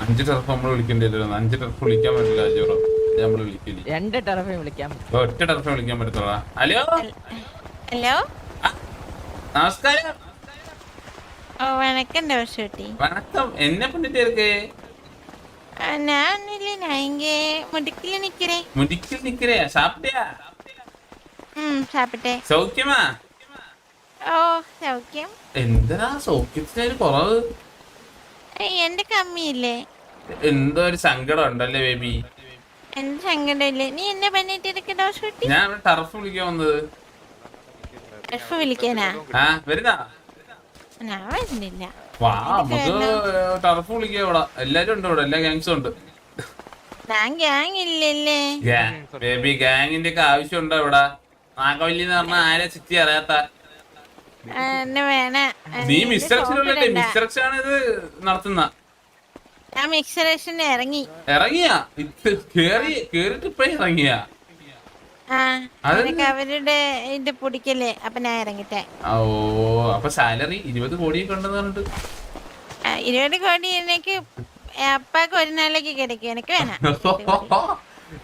5 turf നമ്മൾ വിളിക്കേണ്ടി വരും. 5 ടർഫ് വിളിക്കാൻ പറ്റില്ല ജോറോ. നമ്മൾ വിളിക്കില്ല. 2 ടർഫേ വിളിക്കാം. ഒറ്റ ടർഫേ വിളിക്കാൻ പറ്റത്തോളാ. ഹലോ ഹലോ, നമസ്കാരം. வணக்கம் டோஷூட்டி. வணக்கம். என்ன பண்ணிட்டு இருக்கு? நான் இல்ல, நான் இங்க முடுக்கில நிக்கிறேன். முடுக்கில் நிக்கிறியா? சாப்பிட்டியா? சாப்பிட்டேன். സൗഖ്യമാ? ഓ സൗഖ്യം. എന്താ സൗഖ്യത്തിനൊരു കുറവ്? എന്റെ കമ്മിയില്ലേ? എന്തോ ഒരു സങ്കടം ഉണ്ടല്ലേ ബേബി? എന്റെ സങ്കടമില്ലേ? നീ എന്നെ പണിയിട്ട് ഇരിക്ക ഡോഷൂട്ടി. ഞാൻ ഇവിടെ ടർഫ് വിളിക്കാൻ വന്നത്. ടർഫ് വിളിക്കാനാ? ആ വരുന്നാ? ഞാൻ വരുന്നില്ല. വാ നമുക്ക് ടർഫ് വിളിക്കാം. ഇവിടെ എല്ലാരും ഉണ്ട്. ഇവിടെ എല്ലാ ഗാങ്സും ഉണ്ട്. ഞാൻ ഗ്യാങ് ഇല്ലല്ലേ ബേബി? ഗാങ്ങിന്റെ ഒക്കെ ആവശ്യമുണ്ടോ ഇവിടെ? നാഗവല്ലി എന്ന് പറഞ്ഞാൽ ആരെ ചുറ്റി അറിയാത്ത എന്നെ വേണ. നീ മിസ്റ്ററക്ഷനല്ലേ? മിസ്റ്ററക്ഷനാണ് ഇത് നടത്തുന്ന. ഞാൻ മിക്സറേഷന് ഇറങ്ങി. ഇറങ്ങിയാ? കേറിട്ട് ഇപ്പഴേ ഇറങ്ങിയാ? അതൊക്കെ അവരുടെ ഇത് പിടിക്കല്ലേ, അപ്പൊ ഞാൻ ഇറങ്ങിട്ടെ. ഓ അപ്പൊ സാലറി 20 കോടിയൊക്കെ ഉണ്ടെന്ന് പറഞ്ഞിട്ട്. 20 കോടി എനിക്ക് അപ്പാക്ക് ഒരു നാളേക്ക് കിടക്കും. എനിക്ക് വേണം.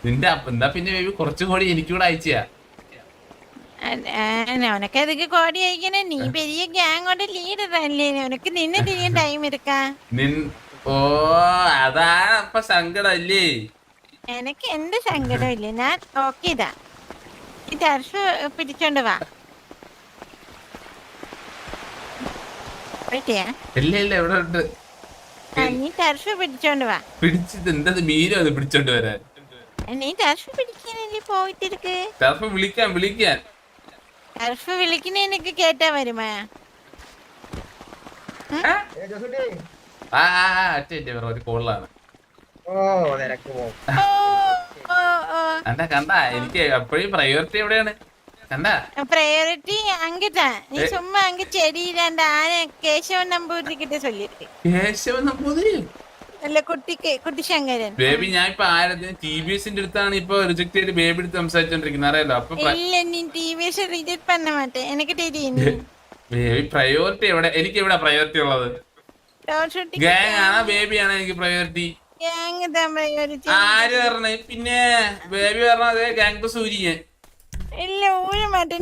നിന്റെ എന്താ പിന്നെ ബേബി കുറച്ചു കോടി എനിക്കൂടെ അയച്ചാ? ഉനക്ക് അതൊക്കെ കോടി അയക്കണേ. നീ പെരിയ ഗ്യാങ്ങോടെ ലീഡർ അല്ലേ? ഉനക്ക് നിന്നെ തിരിയാൻ ടൈം എടുക്കാ. ഓ അതാണ് അപ്പൊ സങ്കടം അല്ലേ? എനിക്ക് എന്ത് സങ്കടം ഇല്ല. ഞാൻ നോക്കിയതാ. ഈ ടർഫ് പിടിച്ചോണ്ട് വാ. പറ്റിയാ? ഇല്ല ഇല്ല ഇവിടെ ഉണ്ട്. നീ ടർഫ് പിടിച്ചോണ്ട് വാ. പിടിച്ചത് എന്താ മീരോ അത് പിടിച്ചോണ്ട് വരാൻ? നീ ടർഫ് പിടിക്കാനല്ലേ പോയിട്ടിരിക്ക്. ടർഫ് വിളിക്കാൻ ടർഫ് വിളിക്കുന്ന എനിക്ക് കേട്ടാ വരുമാ? ഒരു കോളിലാണ്. കണ്ട എനിക്ക് എപ്പോഴും പ്രയോറിറ്റി എവിടെയാണ്? കണ്ട പ്രയോറിറ്റി അങ്കിട്ടാ. നീ ചുമ്മാ അങ്ങ് ചെടിയിലാണ്ട് ആരെ കേശവൻ നമ്പൂതിരിക്കിട്ട് ചൊല്ലിട്ട്. കേശവൻ നമ്പൂതിരി അല്ല, കുട്ടി ശങ്കരൻ. ബേബി ഞാൻ ഇപ്പൊ ആരതിന് TVSന്റെ അടുത്താണ് ഇപ്പൊ റിജക്ട് ചെയ്ത് ബേബി എടുത്ത് സംസാരിച്ചോണ്ടിരിക്കുന്നത് അറിയാലോ. അപ്പൊ ഇല്ല, നീ TVS റിജക്ട് பண்ண മാട്ടേ. എനിക്ക് தெரியும். ബേബി പ്രയോറിറ്റി എവിടെ? എനിക്ക് എവിടെ പ്രയോറിറ്റി ഉള്ളത്? ഗാങ് ആണോ ബേബി ആണോ എനിക്ക് പ്രയോറിറ്റി? ആര് പറഞ്ഞേ? പിന്നെ ബേബി പറഞ്ഞത് ഗാങ് സൂര്യൻ. ഇല്ല, ഊഴ മാട്ടേ.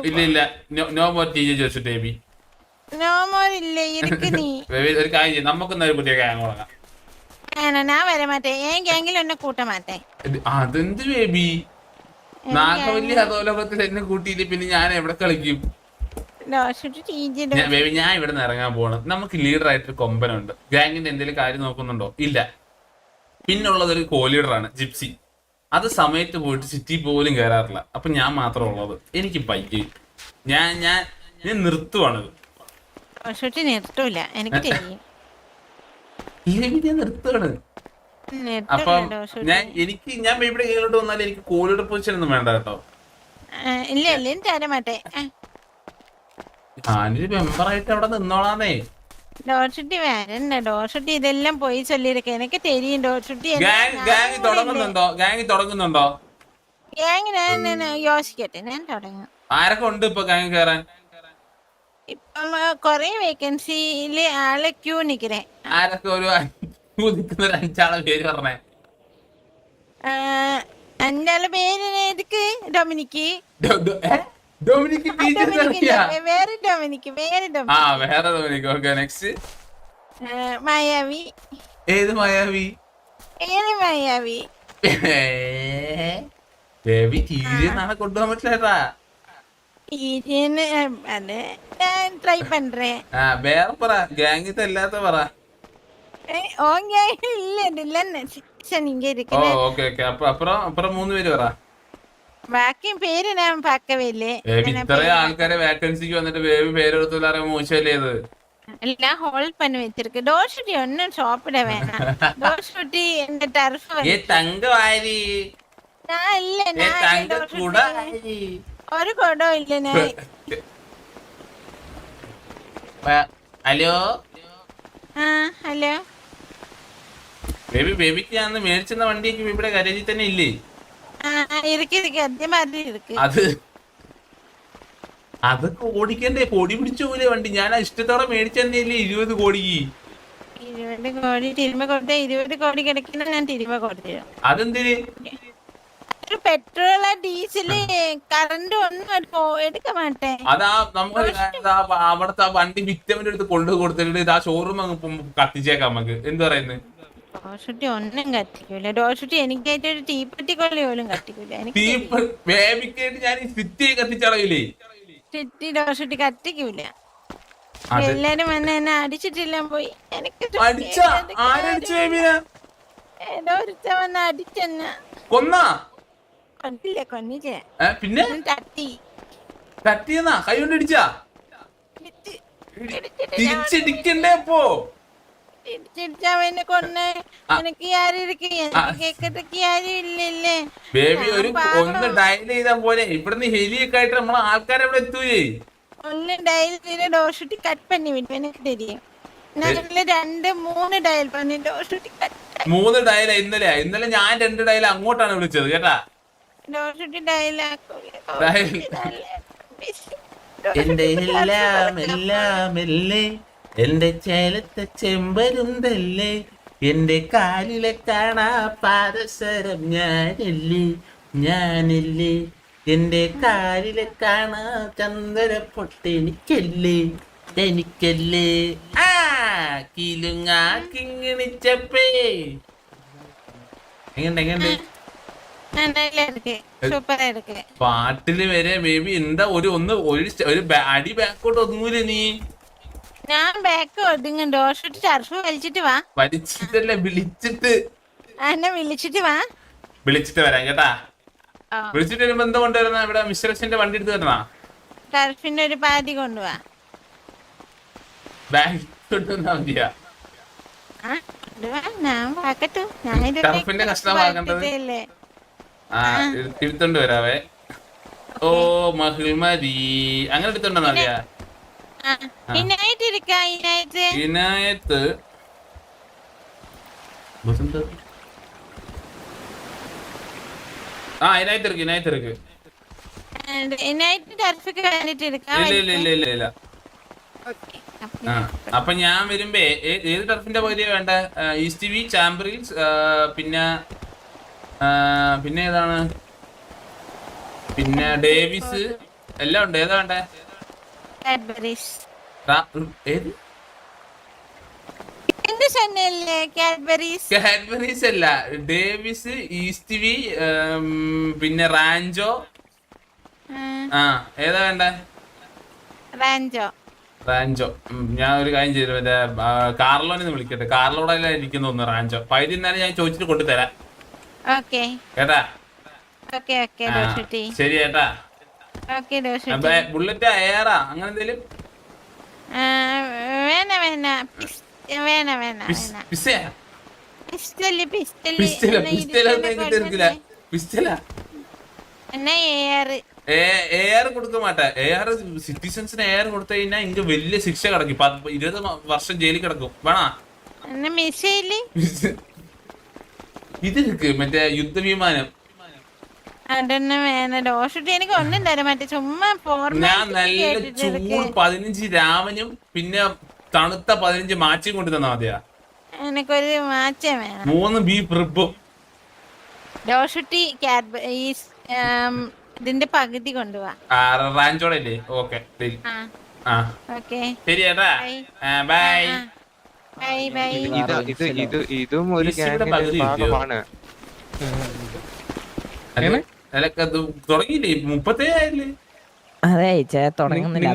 ഇല്ല ഇല്ല, no more TJ Joseph Baby. Baby ഒരു കാര്യം ചെയ്യും, നമുക്കൊന്നൊരു പുതിയ ഗാങ് തുടങ്ങാം. ഞാൻ വര മാട്ടേ. ഏൻ ഗ്യാങ്ങിൽ എന്നെ കൂട്ട മാട്ടേ. അതെന്ത് ബേബി? നാഗവല്ലി അധോലോകത്തിൽ എന്നെ കൂട്ടിയില്ല പിന്നെ ഞാൻ എവിടെ കളിക്കും? ബേബി ഞാൻ ഇവിടെ നിന്ന് ഇറങ്ങാൻ പോകണം. നമുക്ക് ലീഡർ ആയിട്ടൊരു കൊമ്പനുണ്ട്. ഗാങ്ങിന്റെ എന്തെങ്കിലും കാര്യം നോക്കുന്നുണ്ടോ? ഇല്ല. പിന്നുള്ളതൊരു കോ ലീഡറാണ് ജിപ്സി. അത് സമയത്ത് പോയിട്ട് സിറ്റി പോലും കയറാറില്ല. അപ്പൊ ഞാൻ മാത്രം ഉള്ളത്. എനിക്ക് പയ്യെ ഞാൻ നിർത്തുവാണത്. നിർത്തൂല, എനിക്ക് தெரியும். നിർത്തുവാണ്. അപ്പം ഞാൻ ബേബിയുടെ കീഴിലോട്ട് വന്നാൽ എനിക്ക് കോ ലീഡർ പൊസിഷൻ ഒന്നും വേണ്ട കേട്ടോ. ഇല്ല ഇല്ല, തരാൻ മാട്ടേ. ഞാനൊരു മെമ്പറായിട്ട് അവിടെ നിന്നോളാന്നേ. ഡോർഷുട്ടി വരണ്ട. ഡോർഷുട്ടി ഇതെല്ലാം പോയി ചൊല്ലിയിരിക്ക. എനിക്ക് தெரியும் ഡോർഷുട്ടി. ഗാങ് തുടങ്ങുന്നുണ്ടോ? ഗ്യാങ് ഞാൻ യോസിക്കട്ടെ, ഞാൻ തുടങ്ങാം. ആരൊക്കെ ഉണ്ട് ഇപ്പൊ ഗാങ് കയറാൻ? ഇപ്പം കൊറേ വേക്കൻസിയില് ആളെ ക്യൂ നിക്കണേ. ആരൊക്കെ? ഒരു നിൽക്കുന്ന 5 ആളെ പേര് പറഞ്ഞേ. അഞ്ചാളെ പേര് എതുക്ക്? ഡൊമിനിക്ക്. ഡൊമിനിക്ക് വേറെ ഡൊമിനിക്ക്. വേറെ ഡൊമിനിക്ക്. Okay, next. മായാവി. ഏത് മായാവി? മായാവി ബേബി തീരെന്നാണ് കൊണ്ടുപോകാൻ പറ്റില്ലേട്ടാ. ഞാൻ ട്രൈ പண்றே. വേറെ പറ, ഗാങ്ങിത്തെ അല്ലാത്ത പറ. അപ്പുറം 3 പേര് പറ. ബാക്കി പേര് ഞാൻ പാക്കവില്ലേ. ഇത്രയും ആൾക്കാരെ വേക്കൻസിക്ക് വന്നിട്ട് ബേബി പേരെടുത്തില്ല, മോശമല്ലേ ഇത്? എല്ലാം ഹോൾഡ് പണി വെച്ചിരിക്കും. ഡോർഷുട്ടി ഒന്നും ഷോപ്പിട വേണം. ഡോർഷുട്ടി എന്റെ ടർഫ് ഒരു കൊടോ ഇല്ല. ഹലോ ഹലോ ബേബിക്ക് ഞാൻ മേടിച്ചെന്ന വണ്ടിയൊക്കെ ബേബിയുടെ ഗാരേജിൽ തന്നെ ഇല്ലേ? അതൊക്കെ ഓടിക്കണ്ടേ? പൊടി പിടിച്ചു പോലെ വണ്ടി. ഞാൻ ഇഷ്ടത്തോടെ മേടിച്ചെന്നല്ലേ 20 കോടിക്ക്. 20 കോടി തിരുമ്പ കൊടുത്ത 20 കോടി കിടക്കുന്ന ഞാൻ തിരുമ്പ കൊടുത്തിരും. അതെന്തിന്? ഒരു പെട്രോള് ഡീസല് കറണ്ട് ഒന്നും എടുക്ക മാട്ടെ. അതാ നമുക്ക് അവിടത്തെ ആ വണ്ടി വിറ്റവന്റെ അടുത്ത് കൊണ്ടു കൊടുത്തിട്ട് ഇത് ആ ഷോറൂം അങ്ങ് കത്തിച്ചേക്കാം നമുക്ക്. എന്ത് പറയുന്നത്? ഡോഷുട്ടി ഒന്നും കത്തിക്കൂല. ഡോഷുട്ടി എനിക്കായിട്ട് ഒരു തീപ്പെട്ടി കൊള്ളി പോലും കത്തിക്കൂല. എനിക്ക് വേവിക്കായിട്ട് ഞാൻ സിറ്റി കത്തിച്ചളയില്ലേ? സിറ്റി ഡോഷുട്ടി കത്തിക്കൂല. എല്ലാരും വന്ന് എന്നെ അടിച്ചിട്ടില്ല പോയി. എനിക്ക് ഏതോ ഒരുത്ത വന്ന് അടിച്ചെന്ന കൊന്നാ കൊന്നില്ല കൊന്നില്ല. പിന്നെ തട്ടി തട്ടിയെന്നാ കൈ കൊണ്ട് ഇടിച്ചാ തിരിച്ചിടിക്കണ്ടേ? അപ്പോ ഇടിച്ചവനെ കൊന്ന് എനിക്ക് ആരും കേക്കത്തൊക്കെ ആരും ഇല്ലല്ലേ ബേബി. ഒരു ഒന്ന് ഡയൽ ചെയ്താ പോലെ ഇവിടുന്ന് ഹെലിയൊക്കെ ആയിട്ട് നമ്മളെ ആൾക്കാരെ ഇവിടെ എത്തൂലേ. ഒന്ന് ഡയൽ ചെയ്ത് ഡോഷുട്ടി കട്ട് പണി വിട്ടു. എനിക്ക് தெரியும். ഞങ്ങള് 2-3 ഡയൽ പണി ഡോഷുട്ടി കട്ട്. 3 ഡയൽ ഇന്നലെ ഞാൻ 2 ഡയൽ അങ്ങോട്ടാണ് വിളിച്ചത് കേട്ടാ. ഡോഷുട്ടി ഡയൽ എന്റെ എല്ലാം എല്ലാമല്ലേ, എന്റെ ചേലത്തെ ചെമ്പരുന്തല്ലേ, എന്റെ കാലിലെ കാണാ പാദസരം ഞാനല്ലേ, എന്റെ കാലിലെ കാണാ ചന്ദന പൊട്ടെനിക്കല്ലേ ആ കിലുങ്ങാ കിങ്ങിണിച്ചപ്പേ. എങ്ങനെ പാട്ടില് വരെ ബേബി എന്താ ഒരു അടി ബാക്കോട്ട് ഒന്നുമില്ല. നീ ഞാൻ ബാക്ക് ഒതുങ്ങും. ഡോഷുട്ടി ടർഫ് വലിച്ചിട്ട് വാ. വലിച്ചിട്ടല്ലേ വിളിച്ചിട്ട്. എന്നെ വിളിച്ചിട്ട് വാ. വിളിച്ചിട്ട് വരാം കേട്ടാ. വിളിച്ചിട്ട് വരുമ്പോ എന്താ കൊണ്ടുവരുന്ന? ഇവിടെ മിസ്റ്റർ വണ്ടി എടുത്ത് തരണ. ടർഫിന്റെ ഒരു പാതി കൊണ്ടുപോവാ. ബാഗ് കൊണ്ടുവന്നാ മതിയാ. ടർഫിന്റെ കഷ്ടമാകേണ്ടത്. എടുത്തോണ്ട് വരാവേ. ഓ മഹിൾമതി അങ്ങനെ എടുത്തോണ്ടെന്നാ മതിയാ. ഇനായത്ത് ഇനായത്ത് ഇருக்கு. ഇല്ല. അപ്പൊ ഞാൻ വരുമ്പേ ഏത് ടർഫിന്റെ പകുതിയാ വേണ്ട? ഈസ്റ്റ് വി, ചാമ്പ്രിൽസ്, പിന്നെ ഏതാണ്? പിന്നെ ഡേവിസ് എല്ലാം ഉണ്ട്. ഏതാ വേണ്ടേ? ഏത്? കാഡ്ബറീസ് അല്ല, ഡേവിസ്, ഈസ്റ്റ് വി, പിന്നെ റാഞ്ചോ. ഏതാ വേണ്ടേ? റാഞ്ചോ. ഞാൻ ഒരു കാര്യം ചെയ്തു, മറ്റേ കാർലോനെ വിളിക്കട്ടെ. കാർലോടെ ഇരിക്കുന്നു ഒന്ന് റാഞ്ചോ. പൈതി എന്നാലും ഞാൻ ചോദിച്ചിട്ട് കൊണ്ടുതരാം കേട്ടാ. ശരി ചേട്ടാ. ബുള്ളറ്റ് എയറാ അങ്ങനെ എന്തേലും? എയർ കൊടുക്ക മാട്ടെ. എയർ സിറ്റിസൺസിന് എയർ കൊടുത്തു കഴിഞ്ഞാൽ ഇങ്ങ വലിയ ശിക്ഷ കിടക്കും. 20 വർഷം ജയിലിൽ കിടക്കും. വേണോ? ഇതിരിക്ക് മറ്റേ യുദ്ധവിമാനം. ഞാൻ നല്ല ചൂട് 15 രാമനും പിന്നെ തണുത്ത 15 മാച്ചും കൊണ്ട് തന്നാ മതിയാ. എനിക്കൊരു മാച്ചേ വേണം. 3 ബീഫ് റിബും. ഇതിന്റെ പകുതി കൊണ്ടുപോവാ. റാഞ്ചോടല്ലേ? ഓക്കെ ശരി ചേട്ടാ. ബൈ. ഇതും ഒരു ഭാഗമാണ്. തുടങ്ങിയില്ലേ? 37 ആയില്ലേ? അതെ തുടങ്ങുന്നില്ല.